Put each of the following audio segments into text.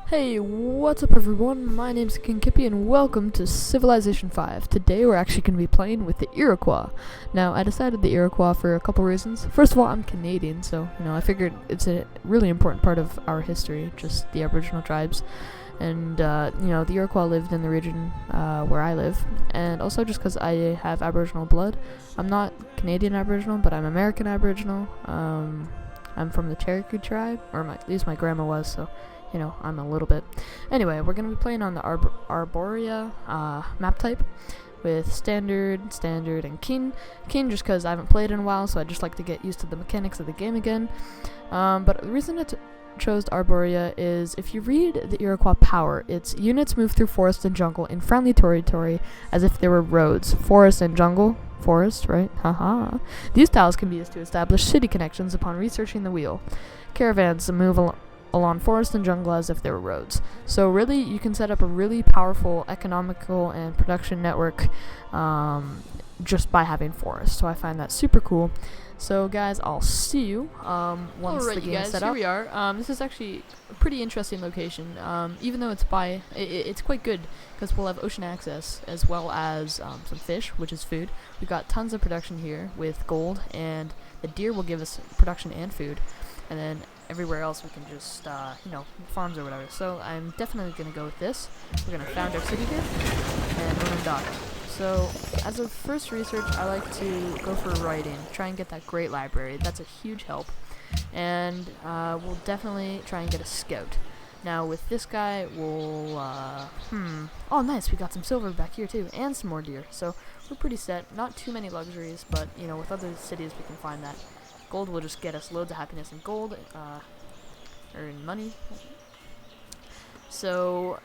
Hey, what's up everyone? My name's King Kippy and welcome to Civilization 5. Today we're actually going to be playing with the Iroquois. Now, I decided the Iroquois for a couple reasons. First of all, I'm Canadian, so, I figured it's a really important part of our history, just the Aboriginal tribes. And, the Iroquois lived in the region where I live. And also just because I have Aboriginal blood. I'm not Canadian Aboriginal, but I'm American Aboriginal. I'm from the Cherokee tribe, or at least my grandma was, so I'm a little bit. Anyway, we're going to be playing on the Arborea map type with standard, and keen. Keen just because I haven't played in a while, so I just like to get used to the mechanics of the game again. But the reason I chose Arborea is if you read the Iroquois power, its units move through forest and jungle in friendly territory as if there were roads. Forest and jungle. Forest, right? Haha. These tiles can be used to establish city connections upon researching the wheel. Caravans move along forest and jungle as if they were roads. So really, you can set up a really powerful economical and production network just by having forest. So I find that super cool. So guys, I'll see you once the game is set up. Here we are. This is actually a pretty interesting location. Even though it's quite good because we'll have ocean access as well as some fish, which is food. We've got tons of production here with gold, and the deer will give us production and food. And then everywhere else we can just, farms or whatever. So I'm definitely going to go with this. We're going to found our city here, and we're going to dock. So as a first research, I like to go for writing, try and get that great library. That's a huge help. And we'll definitely try and get a scout. Now with this guy, we'll, oh nice, we got some silver back here too, and some more deer. So we're pretty set. Not too many luxuries, but, with other cities we can find that. Gold will just get us loads of happiness in gold, or in money. So,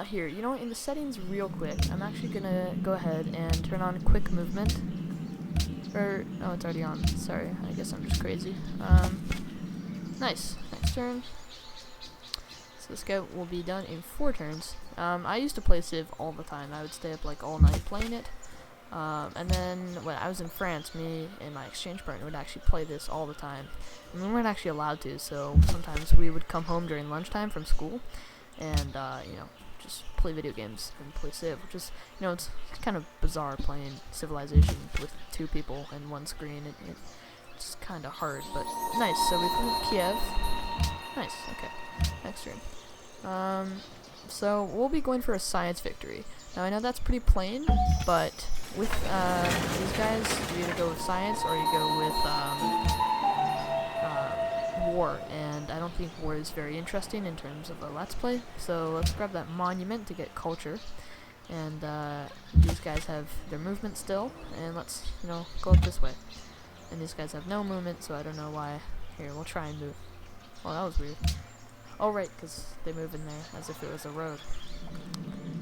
here, in the settings real quick, I'm actually gonna go ahead and turn on quick movement. No, it's already on. Sorry, I guess I'm just crazy. Nice. Next turn. So the scout will be done in 4 turns. I used to play Civ all the time. I would stay up like all night playing it. And then when I was in France, me and my exchange partner would actually play this all the time. And we weren't actually allowed to, so sometimes we would come home during lunchtime from school and, just play video games and play Civ, which is, it's kind of bizarre playing Civilization with 2 people and 1 screen. It's kind of hard, but nice. So we've moved Kiev. Nice, okay. Next turn. So we'll be going for a science victory. Now I know that's pretty plain, but with these guys, you either go with science or you go with war, and I don't think war is very interesting in terms of a let's play. So let's grab that monument to get culture, and these guys have their movement still, and let's go up this way. And these guys have no movement, so I don't know why. Here, we'll try and move. Oh, that was weird. Oh right, because they move in there as if it was a road.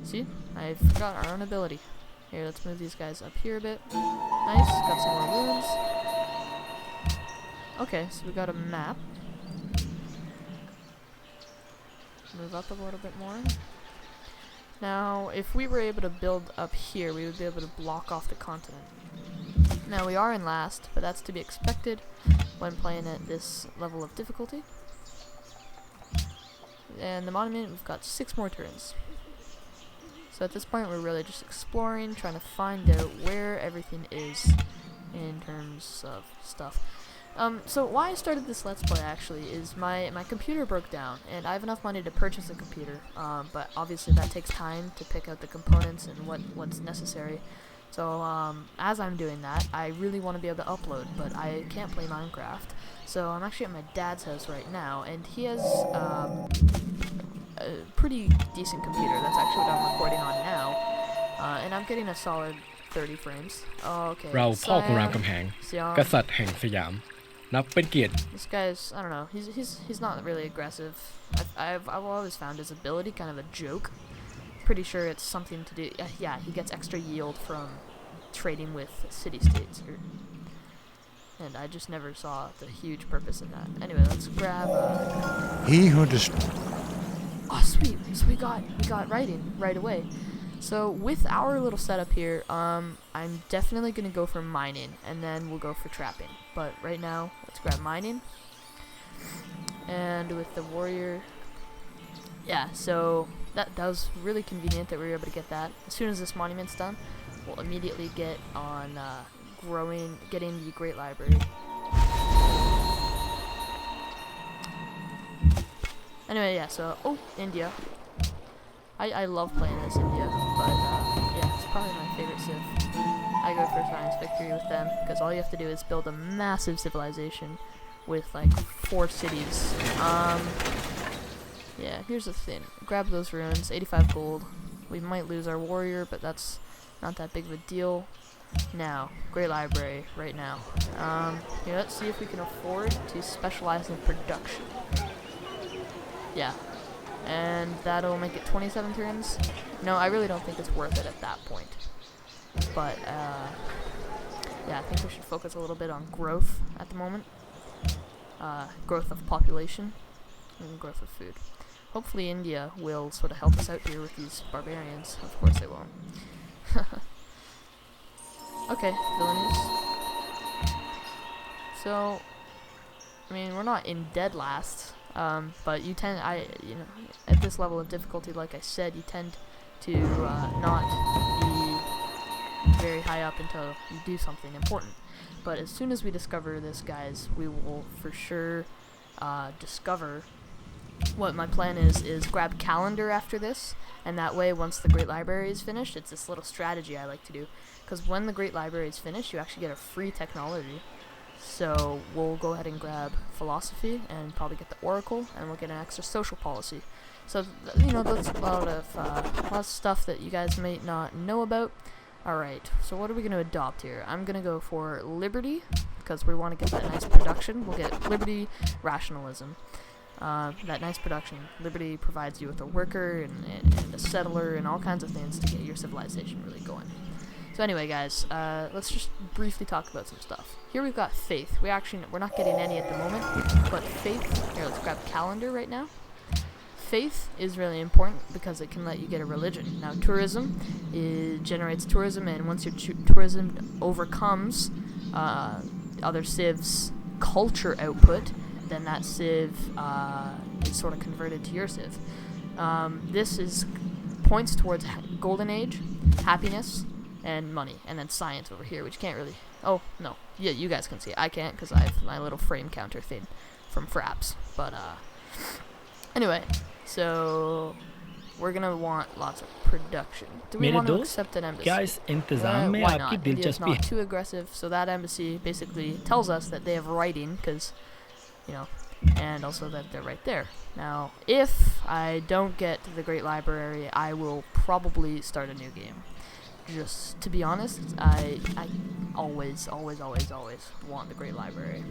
See? I forgot our own ability. Here, let's move these guys up here a bit. Nice, got some more wounds. Okay, so we got a map. Move up a little bit more. Now, if we were able to build up here, we would be able to block off the continent. Now, we are in last, but that's to be expected when playing at this level of difficulty. And the monument, we've got 6 more turns. So at this point, we're really just exploring, trying to find out where everything is in terms of stuff. So why I started this Let's Play, actually, is my computer broke down, and I have enough money to purchase a computer, but obviously that takes time to pick out the components and what's necessary. So, as I'm doing that, I really want to be able to upload, but I can't play Minecraft. So I'm actually at my dad's house right now, and he has, a pretty decent computer. That's actually what I'm recording on now, and I'm getting a solid 30 frames. Oh, okay. เราพ่อของราม Siam, คำแหง Siam. กษัตริย์แห่งสยาม นับเป็นเกียรติ This guy's, I don't know, he's not really aggressive. I've always found his ability kind of a joke. Pretty sure it's something to do, yeah, he gets extra yield from trading with city-states, and I just never saw the huge purpose in that. Anyway, let's grab, He who destroys. oh sweet, so we got writing right away. So with our little setup here, I'm definitely gonna go for mining, and then we'll go for trapping. But right now, let's grab mining. And with the warrior, yeah, so that was really convenient that we were able to get that. As soon as this monument's done, we'll immediately get on getting the Great Library. Anyway, yeah, so, India. I love playing as India, but, yeah, it's probably my favorite civ. I go for science victory with them, because all you have to do is build a massive civilization with, like, 4 cities. Yeah, here's the thing. Grab those ruins, 85 gold. We might lose our warrior, but that's not that big of a deal. Now, Great Library, right now. Yeah, let's see if we can afford to specialize in production. Yeah. And that'll make it 27 turns. No, I really don't think it's worth it at that point. But, yeah, I think we should focus a little bit on growth at the moment. Growth of population and growth of food. Hopefully India will sort of help us out here with these barbarians. Of course they won't. Okay, villainous. So, I mean, we're not in dead last. But you tend, at this level of difficulty, like I said, you tend to not be very high up until you do something important. But as soon as we discover this, guys, we will for sure discover what my plan is grab calendar after this, and that way, once the Great Library is finished, it's this little strategy I like to do. Because when the Great Library is finished, you actually get a free technology. So we'll go ahead and grab philosophy and probably get the oracle, and we'll get an extra social policy. So that's a lot of stuff that you guys may not know about. All right, so what are we going to adopt here? I'm going to go for liberty because we want to get that nice production. We'll get liberty, rationalism. That nice production. Liberty provides you with a worker and a settler and all kinds of things to get your civilization really going. So anyway, guys, let's just briefly talk about some stuff. Here we've got faith. We're not getting any at the moment, but faith. Here, let's grab calendar right now. Faith is really important because it can let you get a religion. Now, tourism generates tourism, and once your tourism overcomes other civs' culture output, then that civ is sort of converted to your civ. This points towards golden age, happiness, and money, and then science over here, which you can't really... Oh, no. Yeah, you guys can see it. I can't, because I have my little frame counter thing from Fraps. But, anyway, so we're gonna want lots of production. Do we want to accept an embassy? क्या इस इंतजाम में Why आपकी not? India's दिलचस्पी not too aggressive, so that embassy basically tells us that they have writing, because, and also that they're right there. Now, if I don't get the Great Library, I will probably start a new game. Just to be honest, I always want the Great Library.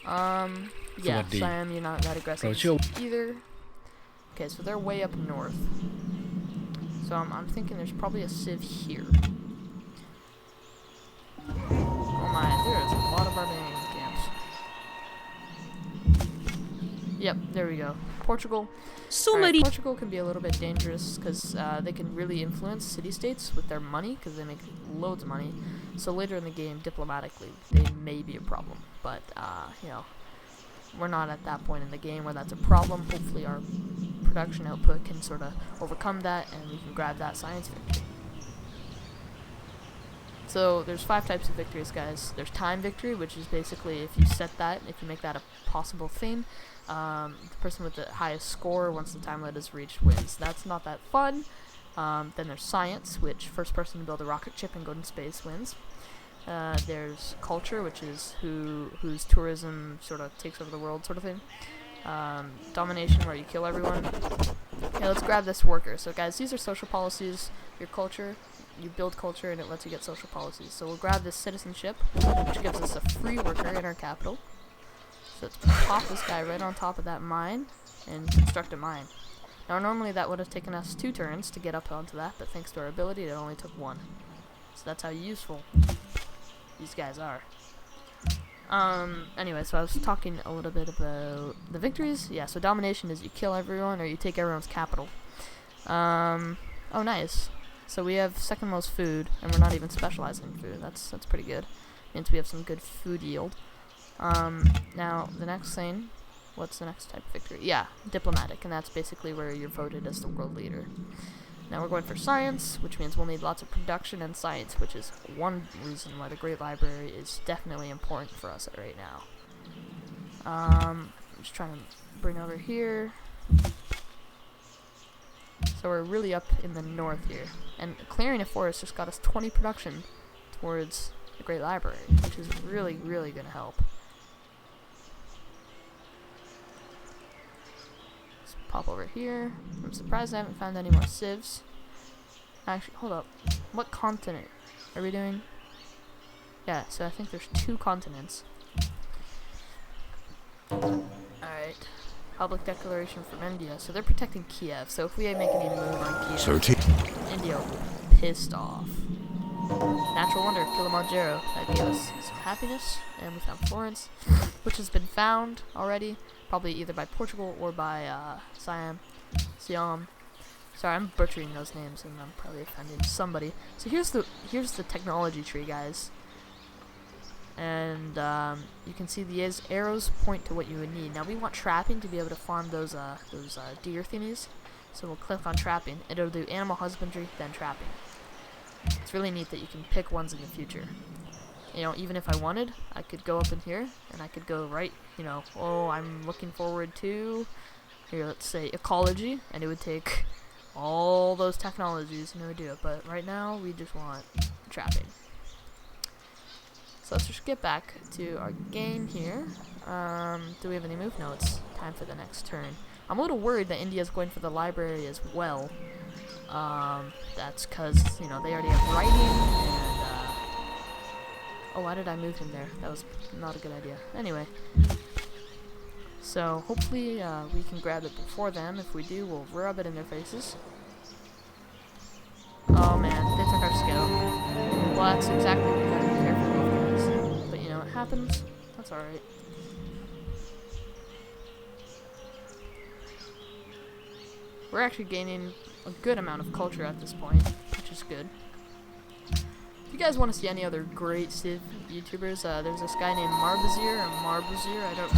Yeah, Siam, you're not that aggressive either. Okay, so they're way up north. So I'm thinking there's probably a civ here. Oh my, there's a lot of barbarian camps. Yep, there we go. Portugal. Right, Portugal can be a little bit dangerous because they can really influence city-states with their money because they make loads of money. So later in the game, diplomatically, they may be a problem. But, we're not at that point in the game where that's a problem. Hopefully our production output can sort of overcome that and we can grab that science victory. So there's 5 types of victories, guys. There's time victory, which is basically if you set that, if you make that a possible thing, the person with the highest score once the time limit is reached wins. That's not that fun. Then there's science, which first person to build a rocket ship and go into space wins. There's culture, which is whose tourism sort of takes over the world sort of thing. Domination, where you kill everyone. Okay, let's grab this worker. So guys, these are social policies. Your culture, you build culture and it lets you get social policies. So we'll grab this citizenship, which gives us a free worker in our capital. So let's pop this guy right on top of that mine and construct a mine. Now normally that would have taken us 2 turns to get up onto that, but thanks to our ability it only took 1. So that's how useful these guys are. Anyway, so I was talking a little bit about the victories. Yeah, so domination is you kill everyone or you take everyone's capital. Oh nice. So we have second most food and we're not even specializing in food. That's pretty good. Means we have some good food yield. Now the next thing what's the next type of victory? Yeah, diplomatic, and that's basically where you're voted as the world leader. Now we're going for science, which means we'll need lots of production and science, which is one reason why the Great Library is definitely important for us right now. I'm just trying to bring over here. So we're really up in the north here. And clearing a forest just got us 20 production towards the Great Library, which is really, really going to help. Let's pop over here. I'm surprised I haven't found any more civs. Actually, hold up. What continent are we doing? Yeah, so I think there's 2 continents. Alright. Public declaration from India. So they're protecting Kiev. So if we make any move on Kiev, So India will be pissed off. Natural wonder, Kilimanjaro. That gave us some happiness. And we found Florence, which has been found already. Probably either by Portugal or by Siam. Sorry, I'm butchering those names and I'm probably offending somebody. So here's the technology tree, guys. And you can see these arrows point to what you would need. Now we want trapping to be able to farm those deer thingies. So we'll click on trapping. It'll do animal husbandry, then trapping. It's really neat that you can pick ones in the future. You know, even if I wanted, I could go up in here and I could go right, you know, oh, I'm looking forward to, here, let's say ecology, and it would take all those technologies and it would do it. But right now, we just want trapping. So let's just get back to our game here. Do we have any move? No, it's time for the next turn. I'm a little worried that India's going for the library as well. That's because, you know, they already have writing and, oh, why did I move him there? That was not a good idea. Anyway. So, hopefully, we can grab it before them. If we do, we'll rub it in their faces. Oh, man. They took our scout. Well, that's exactly what we gotta be careful with, guys. But, you know, it happens. That's alright. We're actually gaining a good amount of culture at this point, which is good. If you guys want to see any other great Civ YouTubers, there's this guy named Marbazir, I don't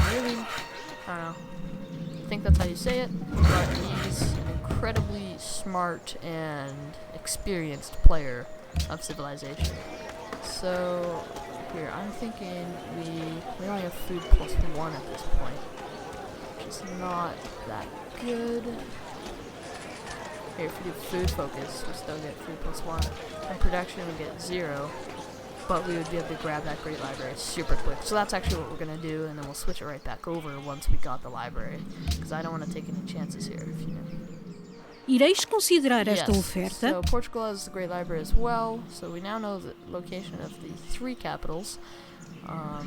know, I think that's how you say it, but he's an incredibly smart and experienced player of Civilization. So, here, I'm thinking we only have food +1 at this point, which is not that good. Here, if we do food focus, we still get food +1. And production, we get 0. But we would be able to grab that great library super quick. So that's actually what we're going to do, and then we'll switch it right back over once we got the library. Because I don't want to take any chances here, if you know. Ireis considerar esta Yes, oferta? so Portugal has the great library as well. So we now know the location of the 3 capitals of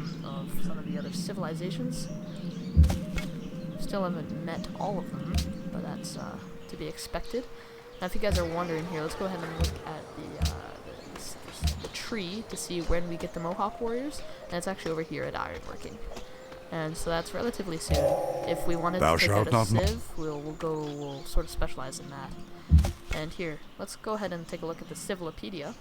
some of the other civilizations. Still haven't met all of them, but that's to be expected. Now, if you guys are wondering here, let's go ahead and look at the tree to see when we get the Mohawk warriors, and it's actually over here at ironworking. And so that's relatively soon. If we wanted to take out a civ, we'll sort of specialize in that. And here, let's go ahead and take a look at the Civilopedia,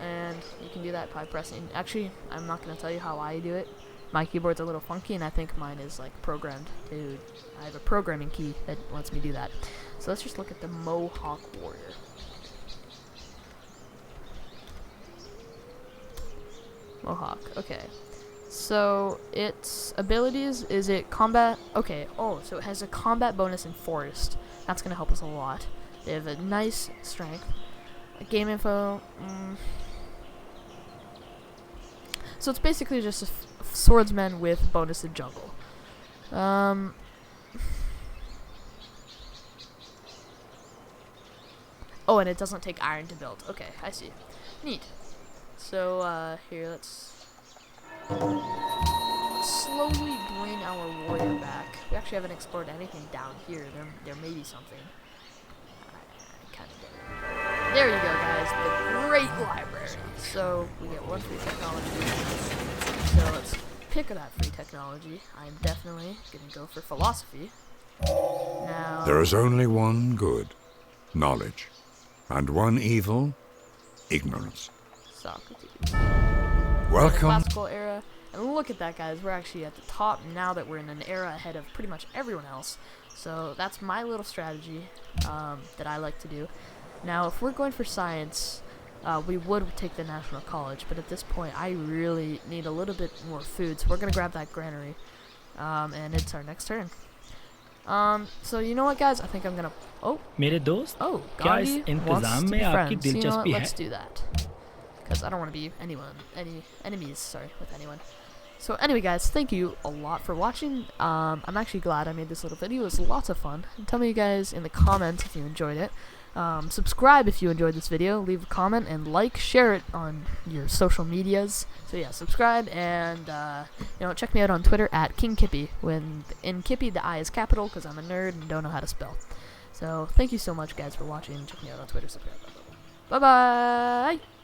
and you can do that by pressing. Actually, I'm not going to tell you how I do it. My keyboard's a little funky, and I think mine is like programmed to. I have a programming key that lets me do that. So let's just look at the Mohawk warrior. Mohawk, okay. So its abilities, is it combat? Okay, oh, so it has a combat bonus in forest. That's gonna help us a lot. They have a nice strength. Game info. So it's basically just a swordsman with bonus in jungle. Oh, and it doesn't take iron to build. Okay, I see. Neat. So, here, let's slowly bring our warrior back. We actually haven't explored anything down here. There may be something. I kind of get it. There you go, guys. The Great Library. So, we get 1 free technology. So, let's pick that free technology. I'm definitely going to go for philosophy. Now, There is only one good, knowledge, and one evil, ignorance. Socrates. Welcome. Classical era. And look at that, guys. We're actually at the top now that we're in an era ahead of pretty much everyone else. So that's my little strategy that I like to do. Now, if we're going for science, we would take the National College, but at this point, I really need a little bit more food, so we're going to grab that granary, and it's our next turn. So you know what, guys? I think I'm going to... Oh, मेरे दोस्त क्या इस Gandhi इंतजाम wants to में be आपकी friends. You know what? दिलचस्पी है? Let's do that. Because I don't want to be any enemies, with anyone. So anyway, guys, thank you a lot for watching. I'm actually glad I made this little video. It was lots of fun. And tell me, you guys, in the comments if you enjoyed it. Subscribe if you enjoyed this video. Leave a comment and share it on your social medias. So yeah, subscribe and check me out on Twitter at King Kippy. When in Kippy the I is capital because I'm a nerd and don't know how to spell. So thank you so much, guys, for watching. Check me out on Twitter. Subscribe. Bye bye.